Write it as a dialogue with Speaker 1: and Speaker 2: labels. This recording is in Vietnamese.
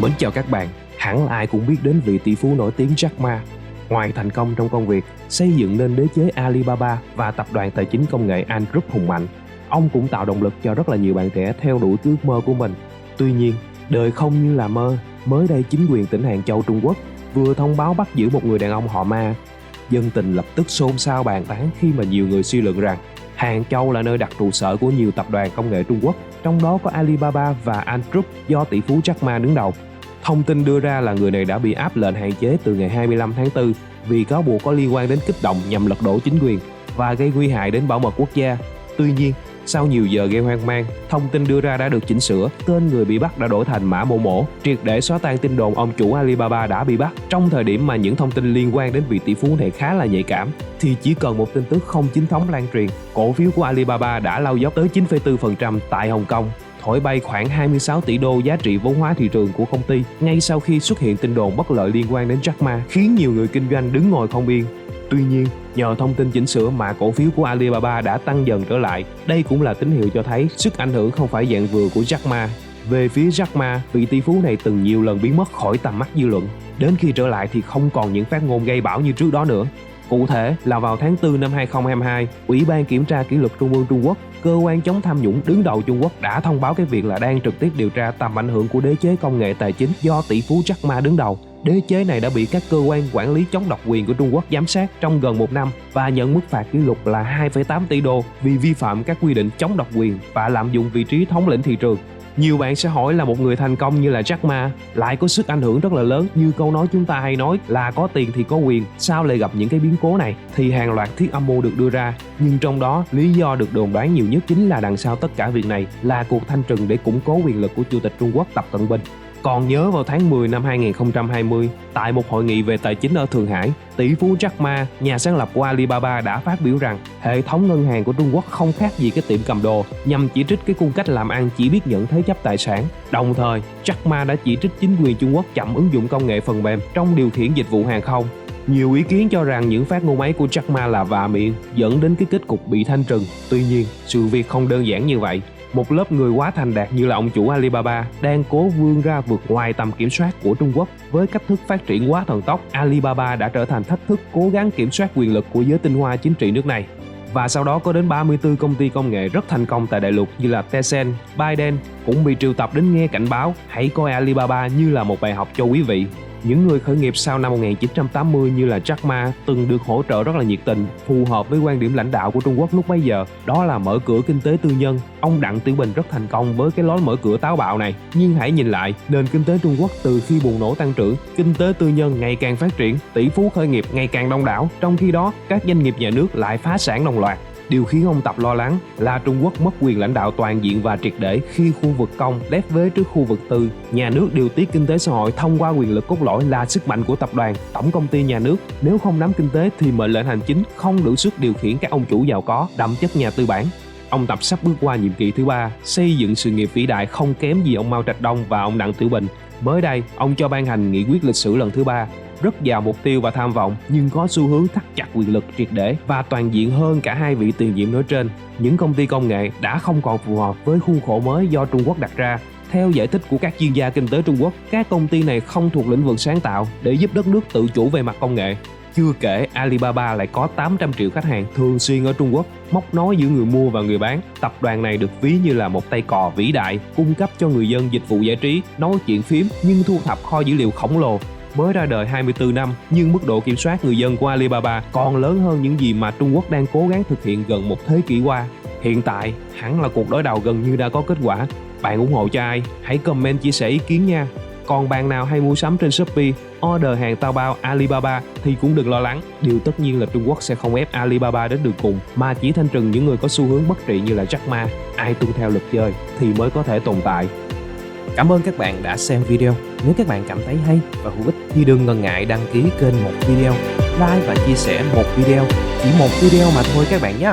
Speaker 1: Mến chào các bạn, hẳn ai cũng biết đến vị tỷ phú nổi tiếng Jack Ma. Ngoài thành công trong công việc, xây dựng nên đế chế Alibaba và tập đoàn tài chính công nghệ Ant Group hùng mạnh, ông cũng tạo động lực cho rất là nhiều bạn trẻ theo đuổi ước mơ của mình. Tuy nhiên, đời không như là mơ, mới đây chính quyền tỉnh Hàng Châu Trung Quốc vừa thông báo bắt giữ một người đàn ông họ Ma. Dân tình lập tức xôn xao bàn tán khi mà nhiều người suy luận rằng Hàng Châu là nơi đặt trụ sở của nhiều tập đoàn công nghệ Trung Quốc, trong đó có Alibaba và Ant Group do tỷ phú Jack Ma đứng đầu. Thông tin đưa ra là người này đã bị áp lệnh hạn chế từ ngày 25 tháng 4 vì cáo buộc có liên quan đến kích động nhằm lật đổ chính quyền và gây nguy hại đến bảo mật quốc gia. Tuy nhiên, sau nhiều giờ gây hoang mang, thông tin đưa ra đã được chỉnh sửa, tên người bị bắt đã đổi thành Mã Mổ Mổ, triệt để xóa tan tin đồn ông chủ Alibaba đã bị bắt. Trong thời điểm mà những thông tin liên quan đến vị tỷ phú này khá là nhạy cảm, thì chỉ cần một tin tức không chính thống lan truyền, cổ phiếu của Alibaba đã lao dốc tới 9,4% tại Hồng Kông, thổi bay khoảng 26 tỷ đô giá trị vốn hóa thị trường của công ty ngay sau khi xuất hiện tin đồn bất lợi liên quan đến Jack Ma, khiến nhiều người kinh doanh đứng ngồi không yên. Tuy nhiên, nhờ thông tin chỉnh sửa mà cổ phiếu của Alibaba đã tăng dần trở lại. Đây cũng là tín hiệu cho thấy sức ảnh hưởng không phải dạng vừa của Jack Ma. Về phía Jack Ma, vị tỷ phú này từng nhiều lần biến mất khỏi tầm mắt dư luận. Đến khi trở lại thì không còn những phát ngôn gây bão như trước đó nữa. Cụ thể là vào tháng 4 năm 2022, Ủy ban Kiểm tra Kỷ luật Trung ương Trung Quốc, cơ quan chống tham nhũng đứng đầu Trung Quốc đã thông báo cái việc là đang trực tiếp điều tra tầm ảnh hưởng của đế chế công nghệ tài chính do tỷ phú Jack Ma đứng đầu. Đế chế này đã bị các cơ quan quản lý chống độc quyền của Trung Quốc giám sát trong gần 1 năm và nhận mức phạt kỷ lục là 2,8 tỷ đô vì vi phạm các quy định chống độc quyền và lạm dụng vị trí thống lĩnh thị trường. Nhiều bạn sẽ hỏi là một người thành công như là Jack Ma lại có sức ảnh hưởng rất là lớn, như câu nói chúng ta hay nói là có tiền thì có quyền, sao lại gặp những cái biến cố này? Thì hàng loạt thuyết âm mưu được đưa ra, nhưng trong đó lý do được đồn đoán nhiều nhất chính là đằng sau tất cả việc này là cuộc thanh trừng để củng cố quyền lực của Chủ tịch Trung Quốc Tập Cận Bình. Còn nhớ vào tháng 10 năm 2020, tại một hội nghị về tài chính ở Thượng Hải, tỷ phú Jack Ma, nhà sáng lập của Alibaba đã phát biểu rằng hệ thống ngân hàng của Trung Quốc không khác gì cái tiệm cầm đồ, nhằm chỉ trích cái cung cách làm ăn chỉ biết nhận thế chấp tài sản. Đồng thời, Jack Ma đã chỉ trích chính quyền Trung Quốc chậm ứng dụng công nghệ phần mềm trong điều khiển dịch vụ hàng không. Nhiều ý kiến cho rằng những phát ngôn ấy của Jack Ma là vạ miệng, dẫn đến cái kết cục bị thanh trừng. Tuy nhiên, sự việc không đơn giản như vậy. Một lớp người quá thành đạt như là ông chủ Alibaba đang cố vươn ra vượt ngoài tầm kiểm soát của Trung Quốc. Với cách thức phát triển quá thần tốc, Alibaba đã trở thành thách thức cố gắng kiểm soát quyền lực của giới tinh hoa chính trị nước này. Và sau đó có đến 34 công ty công nghệ rất thành công tại đại lục như là Tencent, ByteDance cũng bị triệu tập đến nghe cảnh báo hãy coi Alibaba như là một bài học cho quý vị. Những người khởi nghiệp sau năm 1980 như là Jack Ma từng được hỗ trợ rất là nhiệt tình, phù hợp với quan điểm lãnh đạo của Trung Quốc lúc bấy giờ, đó là mở cửa kinh tế tư nhân. Ông Đặng Tiểu Bình rất thành công với cái lối mở cửa táo bạo này. Nhưng hãy nhìn lại, nền kinh tế Trung Quốc từ khi bùng nổ tăng trưởng, kinh tế tư nhân ngày càng phát triển, tỷ phú khởi nghiệp ngày càng đông đảo, trong khi đó các doanh nghiệp nhà nước lại phá sản đồng loạt. Điều khiến ông Tập lo lắng là Trung Quốc mất quyền lãnh đạo toàn diện và triệt để khi khu vực công lép vế trước khu vực tư. Nhà nước điều tiết kinh tế xã hội thông qua quyền lực cốt lõi là sức mạnh của tập đoàn, tổng công ty nhà nước. Nếu không nắm kinh tế thì mệnh lệnh hành chính không đủ sức điều khiển các ông chủ giàu có, đậm chất nhà tư bản. Ông Tập sắp bước qua nhiệm kỳ thứ 3, xây dựng sự nghiệp vĩ đại không kém gì ông Mao Trạch Đông và ông Đặng Tiểu Bình. Mới đây, ông cho ban hành nghị quyết lịch sử lần thứ 3, rất giàu mục tiêu và tham vọng nhưng có xu hướng thắt chặt quyền lực triệt để và toàn diện hơn cả hai vị tiền nhiệm nói trên. Những công ty công nghệ đã không còn phù hợp với khuôn khổ mới do Trung Quốc đặt ra. Theo giải thích của các chuyên gia kinh tế Trung Quốc, các công ty này không thuộc lĩnh vực sáng tạo để giúp đất nước tự chủ về mặt công nghệ. Chưa kể, Alibaba lại có 800 triệu khách hàng thường xuyên ở Trung Quốc, móc nối giữa người mua và người bán. Tập đoàn này được ví như là một tay cò vĩ đại, cung cấp cho người dân dịch vụ giải trí, nói chuyện phím nhưng thu thập kho dữ liệu khổng lồ. Mới ra đời 24 năm, nhưng mức độ kiểm soát người dân của Alibaba còn lớn hơn những gì mà Trung Quốc đang cố gắng thực hiện gần một thế kỷ qua. Hiện tại, hẳn là cuộc đối đầu gần như đã có kết quả. Bạn ủng hộ cho ai? Hãy comment chia sẻ ý kiến nha! Còn bạn nào hay mua sắm trên Shopee, order hàng tao bao Alibaba thì cũng đừng lo lắng. Điều tất nhiên là Trung Quốc sẽ không ép Alibaba đến đường cùng, mà chỉ thanh trừng những người có xu hướng bất trị như là Jack Ma. Ai tuân theo luật chơi thì mới có thể tồn tại. Cảm ơn các bạn đã xem video. Nếu các bạn cảm thấy hay và hữu ích thì đừng ngần ngại đăng ký kênh một video, like và chia sẻ một video. Chỉ một video mà thôi các bạn nhé.